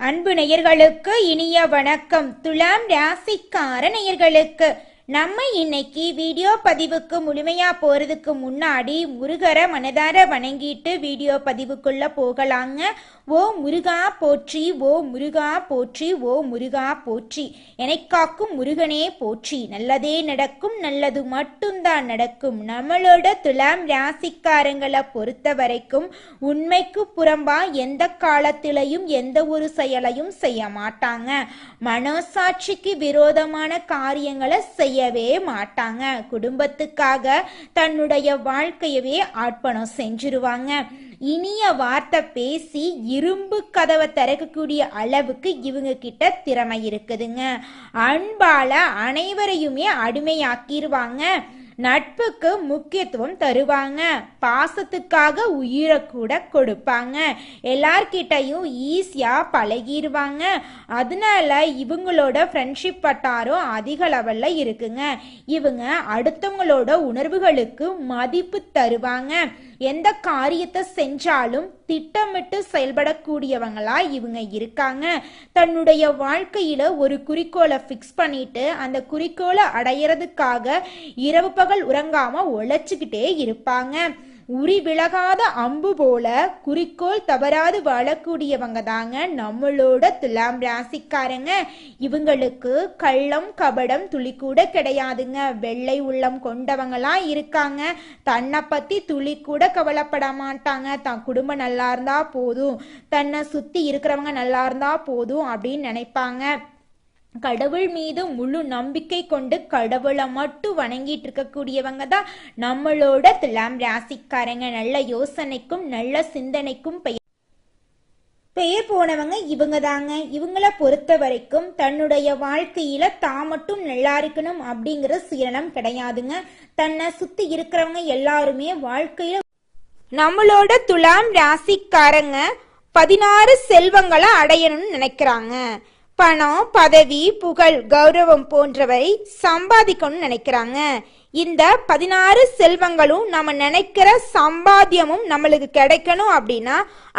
அன்பு நேயர்களுக்கு இனிய வணக்கம். துலாம் ராசிக்கார நேயர்களுக்கு நம்ம இன்னைக்கு வீடியோ பதிவுக்கு முழுமையா போறதுக்கு முன்னாடி முருகரை மனதார வணங்கிட்டு வீடியோ பதிவுக்குள்ள போகலாங்க. ஓ முருகா போற்றி, ஓ முருகா போற்றி, ஓ முருகா போற்றி, எனக்காக்கும் முருகனே போற்றி. நல்லதே நடக்கும், நல்லது மட்டும்தான் நடக்கும். நம்மளோட துலாம் ராசிக்காரங்களை பொறுத்த வரைக்கும் உண்மைக்கு புறம்பா எந்த காலத்திலையும் எந்த ஒரு செயலையும் செய்ய மாட்டாங்க. மனசாட்சிக்கு விரோதமான காரியங்களை செய்யவே மாட்டாங்க. குடும்பத்துக்காக தன்னுடைய வாழ்க்கையவே அர்ப்பணம் செஞ்சிருவாங்க. இனிய வார்த்தை பேசி இரும்பு கதவை திறக்கக்கூடிய அளவுக்கு இவங்க கிட்ட திறமை இருக்குதுங்க. அன்பால அனைவரையுமே அடிமையாக்கிடுவாங்க. நட்புக்கு முக்கியத்துவம் தருவாங்க. பாசத்துக்காக உயிரை கூட கொடுப்பாங்க. எல்லார்கிட்டையும் ஈஸியா பழகிடுவாங்க. அதனால இவங்களோட ஃப்ரெண்ட்ஷிப் வட்டாரம் அதிக லெவல்ல இருக்குங்க. இவங்க அடுத்தவங்களோட உணர்வுகளுக்கு மதிப்பு தருவாங்க. எந்த காரியத்தை செஞ்சாலும் திட்டமிட்டு செயல்படக்கூடியவங்களா இவங்க இருக்காங்க. தன்னுடைய வாழ்க்கையில ஒரு குறிக்கோளை ஃபிக்ஸ் பண்ணிட்டு அந்த குறிக்கோளை அடையிறதுக்காக இரவு பகல் உறங்காம உழைச்சுக்கிட்டே இருப்பாங்க. உரி விலகாத அம்பு போல குறிக்கோள் தவறாது வாழக்கூடியவங்க தாங்க நம்மளோட துலாம் ராசிக்காரங்க. இவங்களுக்கு கள்ளம் கபடம் துளி கூட கிடையாதுங்க. வெள்ளை உள்ளம் கொண்டவங்களா இருக்காங்க. தன்னை பத்தி துளி கூட கவலைப்பட மாட்டாங்க. தன் குடும்பம் நல்லா இருந்தா போதும், தன்னை சுத்தி இருக்கிறவங்க நல்லா இருந்தா போதும் அப்படின்னு நினைப்பாங்க. கடவுள் மீது முழு நம்பிக்கை கொண்டு கடவுளை மட்டும் வணங்கிட்டு இருக்கக்கூடியவங்க தான் நம்மளோட துலாம் ராசிக்காரங்க. நல்ல யோசனைக்கும் நல்ல சிந்தனைக்கும் பெயர் போனவங்க இவங்க தாங்க. இவங்களை பொறுத்த வரைக்கும் தன்னுடைய வாழ்க்கையில தான் மட்டும் நல்லா இருக்கணும் அப்படிங்கிற சுயநலம் கிடையாதுங்க. தன்னை சுத்தி இருக்கிறவங்க எல்லாருமே வாழ்க்கையில நம்மளோட துலாம் ராசிக்காரங்க 16 செல்வங்களை அடையணும்னு நினைக்கிறாங்க. பணம், பதவி, புகழ், கௌரவம் போன்றவை சம்பாதிக்கணும்னு நினைக்கிறாங்க. இந்த 16 செல்வங்களும் நம்ம நினைக்கிற சம்பாத்தியமும் நம்மளுக்கு கிடைக்கணும் அப்படின்னா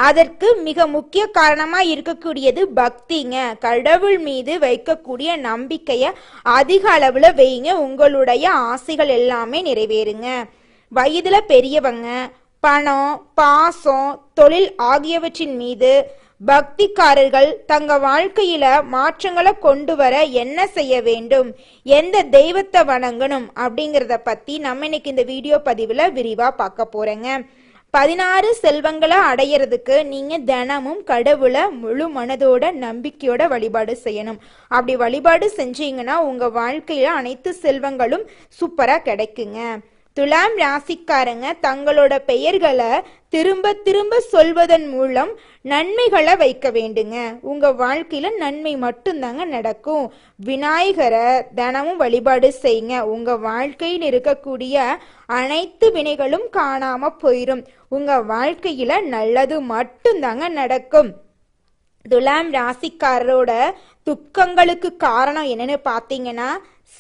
அதற்கு மிக முக்கிய காரணமா இருக்கக்கூடியது பக்திங்க. கடவுள் மீது வைக்கக்கூடிய நம்பிக்கைய அதிக அளவுல வைங்க. உங்களுடைய ஆசைகள் எல்லாமே நிறைவேறுங்க. வயதுல பெரியவங்க பணம், பாசம், தொழில் ஆகியவற்றின் மீது பக்திக்காரர்கள் தங்க வாழ்க்கையில மாற்றங்களை கொண்டு வர என்ன செய்ய வேண்டும், எந்த தெய்வத்தை வணங்கணும் அப்படிங்கிறத பத்தி நம்ம இன்னைக்கு இந்த வீடியோ பதிவுல விரிவா பார்க்க போறேங்க. 16 செல்வங்களை அடையிறதுக்கு நீங்க தினமும் கடவுளை முழு மனதோட நம்பிக்கையோட வழிபாடு செய்யணும். அப்படி வழிபாடு செஞ்சீங்கன்னா உங்க வாழ்க்கையில அனைத்து செல்வங்களும் சூப்பரா கிடைக்குங்க. துலாம் ராசிக்காரங்க தங்களோட பெயர்களை திரும்ப திரும்ப சொல்வதன் மூலம் நன்மைகளை வைக்க வேண்டுங்க. உங்க வாழ்க்கையில நன்மை மட்டும்தாங்க நடக்கும். விநாயகரை தினமும் வழிபாடு செய்யுங்க. உங்க வாழ்க்கையில் இருக்கக்கூடிய அனைத்து வினைகளும் காணாம போயிடும். உங்க வாழ்க்கையில நல்லது மட்டும்தாங்க நடக்கும். துலாம் ராசிக்காரரோட துக்கங்களுக்கு காரணம் என்னன்னு பார்த்தீங்கன்னா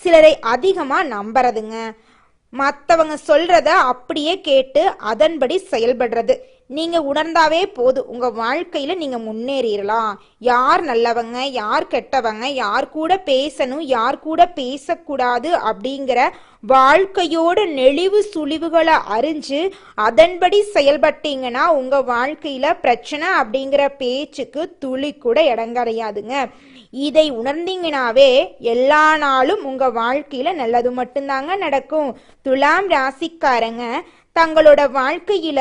சிலரை அதிகமா நம்புறதுங்க. மற்றவங்க சொல்றத அப்படியே கேட்டு அதன்படி செயல்படுறது. நீங்க உணர்ந்தாவே போதும், உங்க வாழ்க்கையில நீங்க முன்னேறிடலாம். யார் நல்லவங்க, யார் கெட்டவங்க, யார் கூட பேசணும், யார் கூட பேசக்கூடாது அப்படிங்கிற வாழ்க்கையோட நெளிவு சுழிவுகளை அறிஞ்சு அதன்படி செயல்பட்டீங்கன்னா உங்க வாழ்க்கையில பிரச்சனை அப்படிங்கிற பேச்சுக்கு துளி கூட இடம் கிடையாதுங்க. இதை உணர்ந்தீங்கனாவே எல்லா நாளும் உங்க வாழ்க்கையில நல்லது மட்டும்தாங்க நடக்கும். துலாம் ராசிக்காரங்க தங்களோட வாழ்க்கையில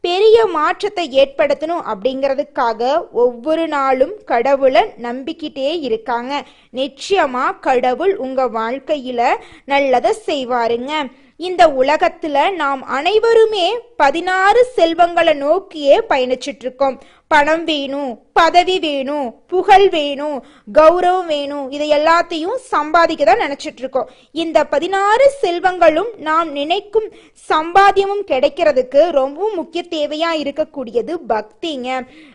பெரிய மாற்றத்தை ஏற்படுத்தணும் அப்படிங்கிறதுக்காக ஒவ்வொரு நாளும் கடவுளை நம்பிக்கிட்டே இருக்காங்க. நிச்சயமா கடவுள் உங்க வாழ்க்கையில நல்லதை செய்வாருங்க. இந்த உலகத்துல நாம் அனைவருமே 16 செல்வங்களை நோக்கியே பயணிச்சுட்டு இருக்கோம். பணம் வேணும், பதவி வேணும், புகழ் வேணும், கௌரவம் வேணும், இதை எல்லாத்தையும் சம்பாதிக்க தான் நினைச்சிட்டு இருக்கோம். இந்த 16 செல்வங்களும் நாம் நினைக்கும் சம்பாத்தியமும் கிடைக்கிறதுக்கு ரொம்ப முக்கிய தேவையா இருக்கக்கூடியது பக்திங்க.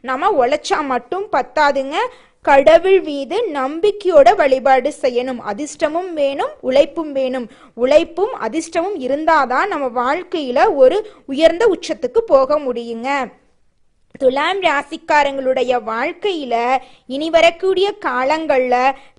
நம்ம உழைச்சா மட்டும் பத்தாதுங்க. கடவுள் மீது நம்பிக்கையோட வழிபாடு செய்யணும். அதிர்ஷ்டமும் வேணும், உழைப்பும் வேணும். உழைப்பும் அதிர்ஷ்டமும் இருந்தாதான் நம்ம வாழ்க்கையில ஒரு உயர்ந்த உச்சத்துக்கு போக முடியுங்க. துலாம் ராசிக்காரங்களுடைய வாழ்க்கையில இனி வரக்கூடிய காலங்கள்ல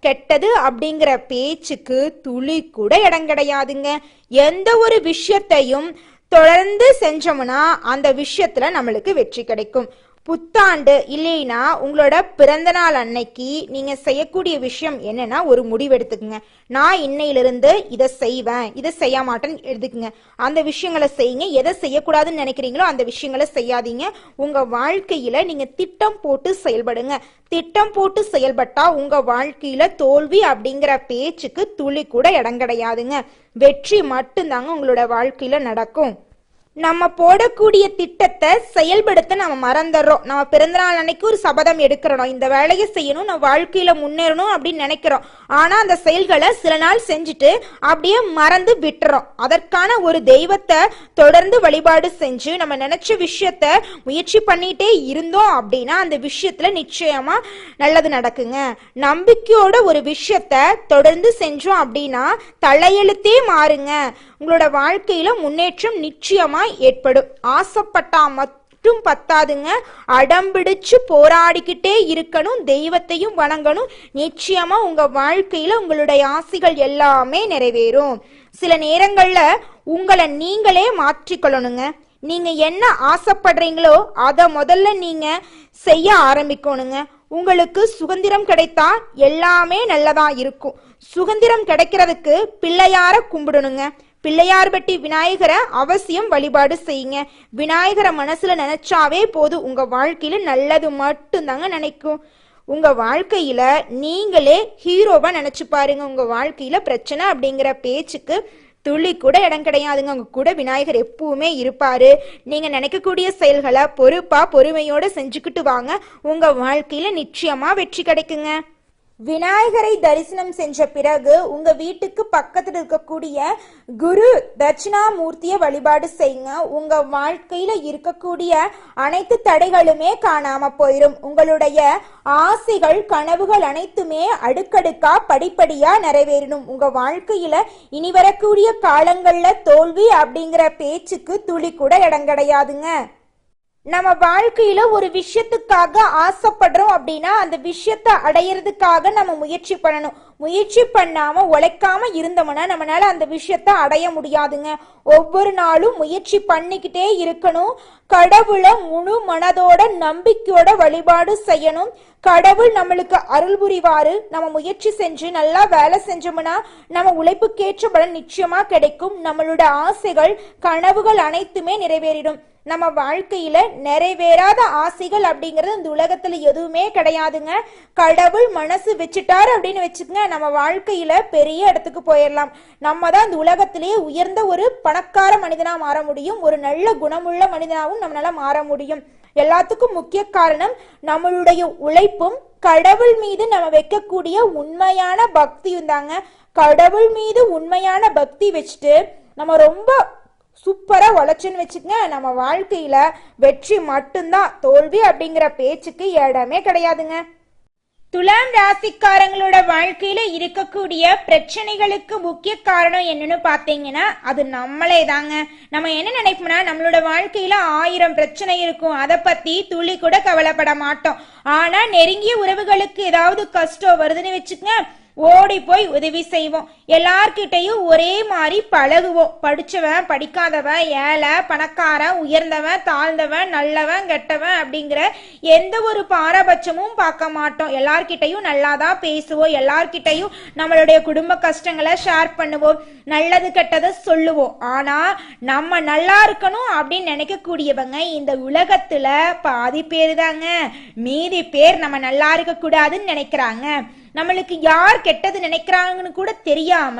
கெட்டது அப்படிங்கிற பேச்சுக்கு துளி கூட இடம் கிடையாதுங்க. எந்த ஒரு விஷயத்தையும் தொடர்ந்து செஞ்சோம்னா அந்த விஷயத்துல நம்மளுக்கு வெற்றி கிடைக்கும். புத்தாண்டு இல்லைன்னா உங்களோட பிறந்த நாள் அன்னைக்கு நீங்க செய்யக்கூடிய விஷயம் என்னன்னா ஒரு முடிவு எடுத்துக்கங்க. நான் இன்னையிலிருந்து இதை செய்வேன், இதை செய்ய மாட்டேன்னு எடுத்துக்கங்க. அந்த விஷயங்களை செய்யுங்க. எதை செய்யக்கூடாதுன்னு நினைக்கிறீங்களோ அந்த விஷயங்களை செய்யாதீங்க. உங்க வாழ்க்கையில நீங்க திட்டம் போட்டு செயல்படுங்க. திட்டம் போட்டு செயல்பட்டா உங்க வாழ்க்கையில தோல்வி அப்படிங்கிற பேச்சுக்கு துளி கூட இடம் கிடையாதுங்க. வெற்றி மட்டும்தாங்க உங்களோட வாழ்க்கையில நடக்கும். நம்ம போடக்கூடிய திட்டத்தை செயல்படுத்த நம்ம மறந்துடுறோம். நம்ம பிறந்தநாள் அன்னைக்கு ஒரு சபதம் எடுக்கிறோம், இந்த வேலையை செய்யணும், நம்ம வாழ்க்கையில முன்னேறணும் அப்படின்னு நினைக்கிறோம். ஆனா அந்த செயல்களை சில நாள் செஞ்சுட்டு அப்படியே மறந்து விட்டுறோம். அதற்கான ஒரு தெய்வத்தை தொடர்ந்து வழிபாடு செஞ்சு நம்ம நினைச்ச விஷயத்த முயற்சி பண்ணிட்டே இருந்தோம் அப்படின்னா அந்த விஷயத்துல நிச்சயமா நல்லது நடக்குங்க. நம்பிக்கையோட ஒரு விஷயத்த தொடர்ந்து செஞ்சோம் அப்படின்னா தலையெழுத்தே மாறுங்க. உங்களோட வாழ்க்கையில முன்னேற்றம் நிச்சயமா ஏற்படும். ஆசைப்பட்டா மட்டும் பத்தாதுங்க, அடம்பிடிச்சு போராடிக்கிட்டே இருக்கணும், தெய்வத்தையும் வணங்கணும். நிச்சயமா உங்க வாழ்க்கையில உங்களுடைய ஆசைகள் எல்லாமே நிறைவேறும். சில நேரங்கள்ல உங்களை நீங்களே மாற்றிக்கொள்ளணுங்க. நீங்க என்ன ஆசைப்படுறீங்களோ அதை முதல்ல நீங்க செய்ய ஆரம்பிக்கணுங்க. உங்களுக்கு சுதந்திரம் கிடைத்தா எல்லாமே நல்லதா இருக்கும். சுதந்திரம் கிடைக்கிறதுக்கு பிள்ளையார கும்பிடணுங்க. பிள்ளையார் பட்டி விநாயகரை அவசியம் வழிபாடு செய்யுங்க. விநாயகரை மனசுல நினைச்சாவே போதும், உங்க வாழ்க்கையில நல்லது மட்டும்தாங்க நினைக்கும். உங்க வாழ்க்கையில நீங்களே ஹீரோவா நினைச்சு பாருங்க. உங்க வாழ்க்கையில பிரச்சனை அப்படிங்கிற பேச்சுக்கு துளி கூட இடம் கிடையாதுங்க. உங்க கூட விநாயகர் எப்பவுமே இருப்பாரு. நீங்க நினைக்கக்கூடிய செயல்களை பொறுப்பா பொறுமையோட செஞ்சுக்கிட்டு வாங்க. உங்க வாழ்க்கையில நிச்சயமா வெற்றி கிடைக்குங்க. விநாயகரை தரிசனம் செஞ்ச பிறகு உங்க வீட்டுக்கு பக்கத்துல இருக்கக்கூடிய குரு தட்சிணாமூர்த்தியை வழிபாடு செய்யுங்க. உங்க வாழ்க்கையில இருக்கக்கூடிய அனைத்து தடைகளுமே காணாம போயிடும். உங்களுடைய ஆசைகள் கனவுகள் அனைத்துமே அடுக்கடுக்கா படிப்படியா நிறைவேறணும். உங்க வாழ்க்கையில இனி வரக்கூடிய காலங்கள்ல தோல்வி அப்படிங்கிற பேச்சுக்கு துளி கூட இடம் கிடையாதுங்க. நம்ம வாழ்க்கையில ஒரு விஷயத்துக்காக ஆசைப்படுறோம் அப்படின்னா அந்த விஷயத்தை அடையிறதுக்காக நம்ம முயற்சி பண்ணணும். முயற்சி பண்ணாம உழைக்காம இருந்தோம்னா நம்மளால அந்த விஷயத்தை அடைய முடியாதுங்க. ஒவ்வொரு நாளும் முயற்சி பண்ணிக்கிட்டே இருக்கணும். கடவுளை முழு மனதோட நம்பிக்கையோட வழிபாடு செய்யணும். கடவுள் நம்மளுக்கு அருள் புரிவாரு. நம்ம முயற்சி செஞ்சு நல்லா வேலை செஞ்சோம்னா நம்ம உழைப்புக்கேற்ற பலன் நிச்சயமா கிடைக்கும். நம்மளோட ஆசைகள் கனவுகள் அனைத்துமே நிறைவேறிடும். நம்ம வாழ்க்கையில நிறைவேறாத ஆசைகள் அப்படிங்கிறது இந்த உலகத்துல எதுவுமே கிடையாதுங்க. கடவுள் மனசு வச்சுட்டாரு அப்படின்னு வச்சுக்கங்க, நம்ம வாழ்க்கையில பெரிய இடத்துக்கு போயிடலாம். நம்ம தான் இந்த உலகத்திலேயே உயர்ந்த ஒரு பணக்கார மனிதனா மாற முடியும். ஒரு நல்ல குணமுள்ள மனிதனாவும் நம்மளால மாற முடியும். எல்லாத்துக்கும் முக்கிய காரணம் நம்மளுடைய உழைப்பும் கடவுள் மீது நம்ம வைக்கக்கூடிய உண்மையான பக்தியும் தாங்க. கடவுள் மீது உண்மையான பக்தி வச்சுட்டு நம்ம ரொம்ப சூப்பரா உழைச்சுன்னு வச்சுக்கங்க, நம்ம வாழ்க்கையில வெற்றி மட்டும்தான். தோல்வி அப்படிங்கிற பேச்சுக்கு இடமே கிடையாதுங்க. துலாம் ராசிக்காரங்களோட வாழ்க்கையில இருக்கக்கூடிய பிரச்சனைகளுக்கு முக்கிய காரணம் என்னன்னு பாத்தீங்கன்னா அது நம்மளே தாங்க. நம்ம என்ன நினைப்போம்னா நம்மளோட வாழ்க்கையில 1000 பிரச்சனை இருக்கும், அதை பத்தி துளி கூட கவலைப்பட மாட்டோம். ஆனா நெருங்கிய உறவுகளுக்கு ஏதாவது கஷ்டம் வருதுன்னு வச்சுக்கங்க, ஓடி போய் உதவி செய்வோம். எல்லார்கிட்டையும் ஒரே மாதிரி பழகுவோம். படிச்சவன் படிக்காதவன், ஏழை பணக்காரன், உயர்ந்தவன் தாழ்ந்தவன், நல்லவன் கெட்டவன் அப்படிங்கிற எந்த ஒரு பாரபட்சமும் பார்க்க மாட்டோம். எல்லார்கிட்டையும் நல்லாதான் பேசுவோம். எல்லார்கிட்டையும் நம்மளுடைய குடும்ப கஷ்டங்களை ஷேர் பண்ணுவோம். நல்லது கெட்டதை சொல்லுவோம். ஆனா நம்ம நல்லா இருக்கணும் அப்படின்னு நினைக்கக்கூடியவங்க இந்த உலகத்துல பாதி பேர் தாங்க. மீதி பேர் நம்ம நல்லா இருக்க கூடாதுன்னு நினைக்கிறாங்க. நம்மளுக்கு யார் கெட்டது நினைக்கிறாங்கன்னு கூட தெரியாம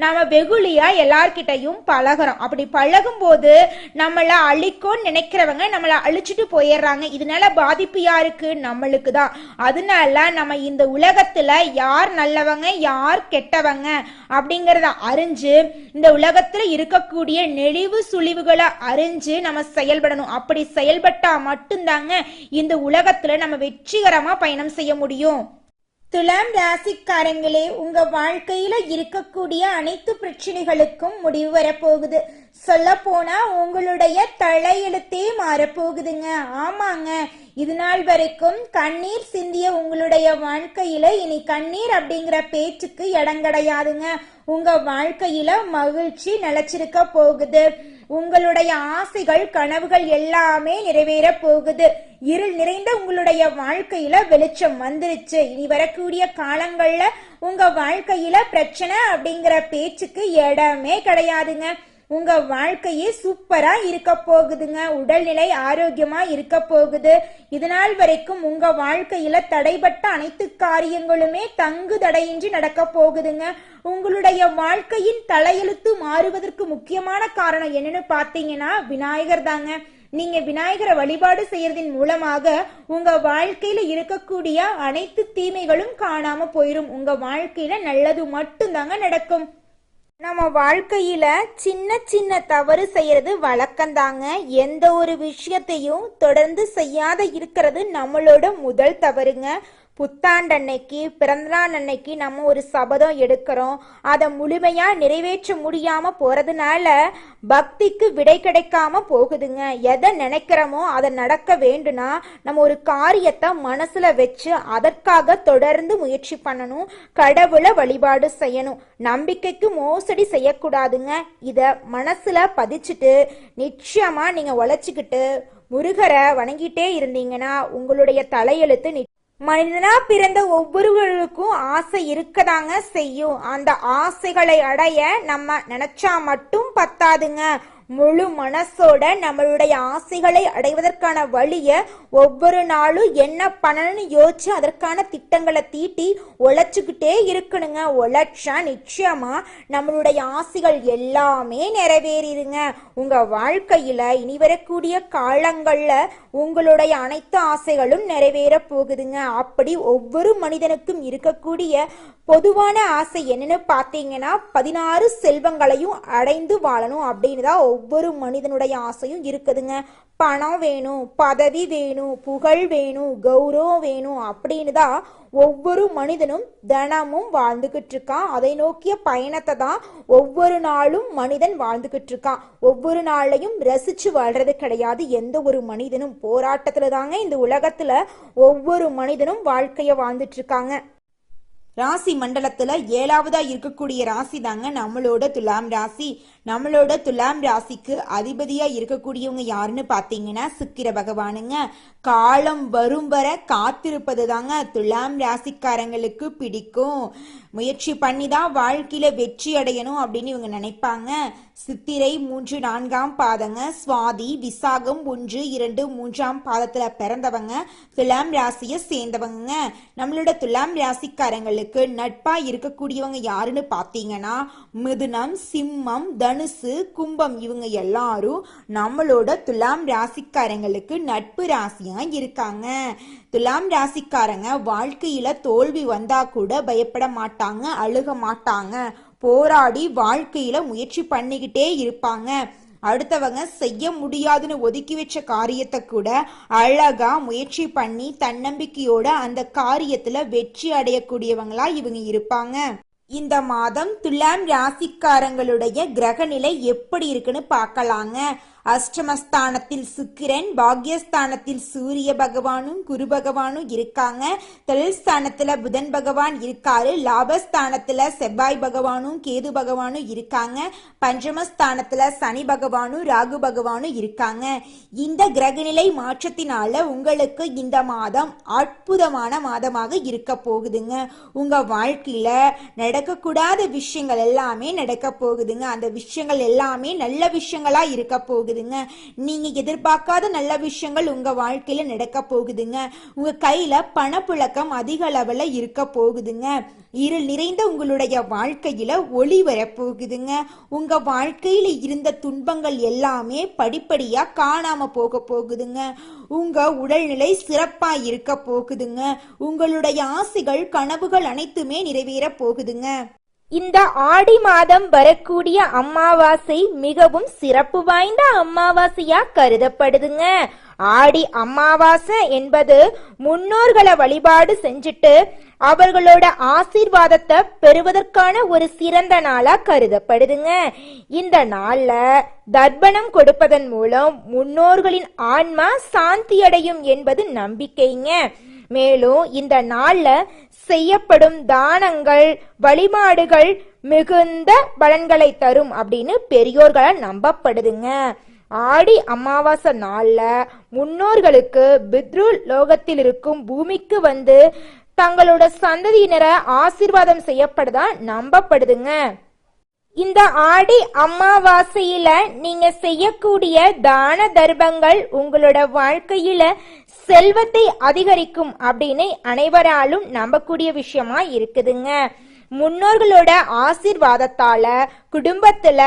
நாம வெகுளியா எல்லார்கிட்டையும் பழகிறோம். அப்படி பழகும் போது நம்மள அழிக்கும்னு நினைக்கிறவங்க நம்மள அழிச்சிட்டு போயிடுறாங்க. இதனால பாதிப்பு யாருக்கு? நம்மளுக்கு தான். அதனால நம்ம இந்த உலகத்துல யார் நல்லவங்க யார் கெட்டவங்க அப்படிங்கறத அறிஞ்சு இந்த உலகத்துல இருக்கக்கூடிய நெளிவு சுழிவுகளை அறிஞ்சு நம்ம செயல்படணும். அப்படி செயல்பட்டா மட்டும்தாங்க இந்த உலகத்துல நம்ம வெற்றிகரமா பயணம் செய்ய முடியும். துலாம் ராசிக்காரங்களே, உங்க வாழ்க்கையில இருக்கக்கூடிய அனைத்து பிரச்சனைகளுக்கும் முடிவு வரப்போகுது. சொல்ல போனா உங்களுடைய தலையெழுத்தே மாறப்போகுதுங்க. ஆமாங்க, இது நாள் வரைக்கும் கண்ணீர் சிந்திய உங்களுடைய வாழ்க்கையில இனி கண்ணீர் அப்படிங்கிற பேச்சுக்கு இடம் கிடையாதுங்க. உங்க வாழ்க்கையில மகிழ்ச்சி நிலைச்சிருக்க போகுது. உங்களுடைய ஆசைகள் கனவுகள் எல்லாமே நிறைவேற போகுது. இருள் நிறைந்த உங்களுடைய வாழ்க்கையில வெளிச்சம் வந்துருச்சு. இனி வரக்கூடிய காலங்கள்ல உங்க வாழ்க்கையில பிரச்சனை அப்படிங்கிற பேச்சுக்கு இடமே கிடையாதுங்க. உங்க வாழ்க்கையே சூப்பரா இருக்க போகுதுங்க. உடல்நிலை ஆரோக்கியமா இருக்க போகுது. இதனால் வரைக்கும் உங்க வாழ்க்கையில தடைபட்ட அனைத்து காரியங்களுமே தங்கு தடையின்றி நடக்க போகுதுங்க. உங்களுடைய வாழ்க்கையின் தலையெழுத்து மாறுவதற்கு முக்கியமான காரணம் என்னன்னு பாத்தீங்கன்னா விநாயகர் தாங்க. நீங்க விநாயகரை வழிபாடு செய்யறதின் மூலமாக உங்க வாழ்க்கையில இருக்கக்கூடிய அனைத்து தீமைகளும் காணாம போயிரும். உங்க வாழ்க்கையில நல்லது மட்டும்தாங்க நடக்கும். நம்ம வாழ்க்கையில சின்ன சின்ன தவறு செய்யறது வழக்கம்தாங்க. எந்த ஒரு விஷயத்தையும் தொடர்ந்து செய்யாத இருக்கிறது நம்மளோட முதல் தவறுங்க. புத்தாண்டன்னைக்கு பிறந்தநாள் அன்னைக்கு நம்ம ஒரு சபதம் எடுக்கிறோம். அதை முழுமையா நிறைவேற்ற முடியாம போறதுனால பக்திக்கு விடை கிடைக்காம போகுதுங்க. எதை நினைக்கிறோமோ அதை நடக்க வேண்டும்னா நம்ம ஒரு காரியத்தை மனசுல வச்சு அதற்காக தொடர்ந்து முயற்சி பண்ணணும். கடவுளை வழிபாடு செய்யணும். நம்பிக்கைக்கு மோசடி செய்யக்கூடாதுங்க. இத மனசுல பதிச்சுட்டு நிச்சயமா நீங்க உழைச்சிக்கிட்டு முருகரை வணங்கிட்டே இருந்தீங்கன்னா உங்களுடைய தலையெழுத்து மனிதனா பிறந்த ஒவ்வொருவருக்கும் ஆசை இருக்கதாங்க செய்யும். அந்த ஆசைகளை அடைய நம்ம நினைச்சா மட்டும் பத்தாதுங்க. முழு மனசோட நம்மளுடைய ஆசைகளை அடைவதற்கான வழிய ஒவ்வொரு நாளும் என்ன பண்ணணும்னு யோசிச்சு அதற்கான திட்டங்களை தீட்டி உழைச்சுக்கிட்டே இருக்கணுங்க. உழைச்சா நிச்சயமா நம்மளுடைய ஆசைகள் எல்லாமே நிறைவேறிடுங்க. உங்க வாழ்க்கையில இனி வரக்கூடிய காலங்கள்ல உங்களுடைய அனைத்து ஆசைகளும் நிறைவேற போகுதுங்க. அப்படி ஒவ்வொரு மனிதனுக்கும் இருக்கக்கூடிய பொதுவான ஆசை என்னன்னு பார்த்தீங்கன்னா 16 செல்வங்களையும் அடைந்து வாழணும் அப்படின்னு தான் ஒவ்வொரு மனிதனுடைய ஆசையும் இருக்குதுங்க. பணம் வேணும், பதவி வேணும், புகழ் வேணும், கௌரவம் வேணும் அப்படின்னு தான் ஒவ்வொரு மனிதனும் தினமும் வாழ்ந்துகிட்டு இருக்கான். அதை நோக்கிய பயணத்தை தான் ஒவ்வொரு நாளும் மனிதன் வாழ்ந்துகிட்டு இருக்கான். ஒவ்வொரு நாளையும் ரசிச்சு வாழ்றது கிடையாது. எந்த ஒரு மனிதனும் போராட்டத்துல தாங்க இந்த உலகத்துல ஒவ்வொரு மனிதனும் வாழ்க்கைய வாழ்ந்துட்டு இருக்காங்க. ராசி மண்டலத்துல 7வதா இருக்கக்கூடிய ராசி தாங்க நம்மளோட துலாம் ராசி. நம்மளோட துலாம் ராசிக்கு அதிபதியா இருக்கக்கூடியவங்க யாருன்னு பாத்தீங்கன்னா சுக்கிர பகவானுங்க. காலம் வரும் வர காத்திருப்பது தாங்க துலாம் ராசிக்காரங்களுக்கு பிடிக்கும். முயற்சி பண்ணி தான் வாழ்க்கையில வெற்றி அடையணும் அப்படின்னு இவங்க நினைப்பாங்க. சித்திரை 3, 4ஆம் பாதங்க, சுவாதி, விசாகம் 1, 2, 3ஆம் பாதத்துல பிறந்தவங்க துலாம் ராசியை சேர்ந்தவங்க. நம்மளோட துலாம் ராசிக்காரங்களுக்கு நட்பா இருக்கக்கூடியவங்க யாருன்னு பாத்தீங்கன்னா மிதுனம், சிம்மம், தனுசு, கும்பம் இவங்க எல்லாரும் நம்மளோட துலாம் ராசிக்காரங்களுக்கு நட்பு ராசியா இருக்காங்க. துலாம் ராசிக்காரங்க வாழ்க்கையில தோல்வி வந்தா கூட பயப்பட மாட்டாங்க, அழுக மாட்டாங்க. போராடி வாழ்க்கையில முயற்சி பண்ணிக்கிட்டே இருப்பாங்க. அடுத்தவங்க செய்ய முடியாதுன்னு ஒதுக்கி வச்ச காரியத்தை கூட அழகா முயற்சி பண்ணி தன்னம்பிக்கையோட அந்த காரியத்துல வெற்றி அடையக்கூடியவங்களா இவங்க இருப்பாங்க. இந்த மாதம் துலாம் ராசிக்காரங்களுடைய கிரக நிலை எப்படி இருக்குன்னு பார்க்கலாங்க. அஷ்டமஸ்தானத்தில் சுக்கிரன், பாக்யஸ்தானத்தில் சூரிய பகவானும் குரு பகவானும் இருக்காங்க. தொழில் ஸ்தானத்துல புதன் பகவான் இருக்காரு. லாபஸ்தானத்துல செவ்வாய் பகவானும் கேது பகவானும் இருக்காங்க. பஞ்சமஸ்தானத்துல சனி பகவானும் ராகு பகவானும் இருக்காங்க. இந்த கிரகநிலை மாற்றத்தினால உங்களுக்கு இந்த மாதம் அற்புதமான மாதமாக இருக்க போகுதுங்க. உங்க வாழ்க்கையில நடக்கக்கூடாத விஷயங்கள் எல்லாமே நடக்க போகுதுங்க. அந்த விஷயங்கள் எல்லாமே நல்ல விஷயங்களா இருக்க போகுது. நீங்க எதிர்பார்க்காத நல்ல விஷயங்கள் உங்க வாழ்க்கையில நடக்க போகுதுங்க. உங்க கையில பணப்புழக்கம் அதிக அளவுல இருக்க போகுதுங்க. இருள் நிறைந்த உங்களுடைய வாழ்க்கையில ஒளி வரப்போகுதுங்க. உங்க வாழ்க்கையில இருந்த துன்பங்கள் எல்லாமே படிப்படியா காணாம போக போகுதுங்க. உங்க உடல்நிலை சிறப்பா இருக்க போகுதுங்க. உங்களுடைய ஆசைகள் கனவுகள் அனைத்துமே நிறைவேற போகுதுங்க. இந்த ஆடி மாதம் வரக்கூடிய அமாவாசை மிகவும் சிறப்பு வாய்ந்த அமாவாசையா கருதப்படுதுங்க. ஆடி அமாவாசை என்பது முன்னோர்களை வழிபாடு செஞ்சுட்டு அவர்களோட ஆசீர்வாதத்தை பெறுவதற்கான ஒரு சிறந்த நாளா கருதப்படுதுங்க. இந்த நாள்ல தர்ப்பணம் கொடுப்பதன் மூலம் முன்னோர்களின் ஆன்மா சாந்தி அடையும் என்பது நம்பிக்கைங்க. மேலும் இந்த நாள்ல செய்யப்படும் தானங்கள் வழிபாடுகள் மிகுந்த பலன்களை தரும் அப்படின்னு பெரியோர்களால் நம்பப்படுதுங்க. ஆடி அமாவாசை நாள்ல முன்னோர்களுக்கு பித்ரு லோகத்தில் இருக்கும் பூமிக்கு வந்து தங்களோட சந்ததியினரை ஆசீர்வாதம் செய்யப்படுதா நம்பப்படுதுங்க. இந்த ஆடி அமாவாசையில நீங்க செய்யக்கூடிய தான தர்மங்கள் உங்களோட வாழ்க்கையில செல்வத்தை அதிகரிக்கும் அப்படின்னு அனைவராலும் நம்பக்கூடிய விஷயமா இருக்குதுங்க. முன்னோர்களோட ஆசீர்வாதத்தால குடும்பத்துல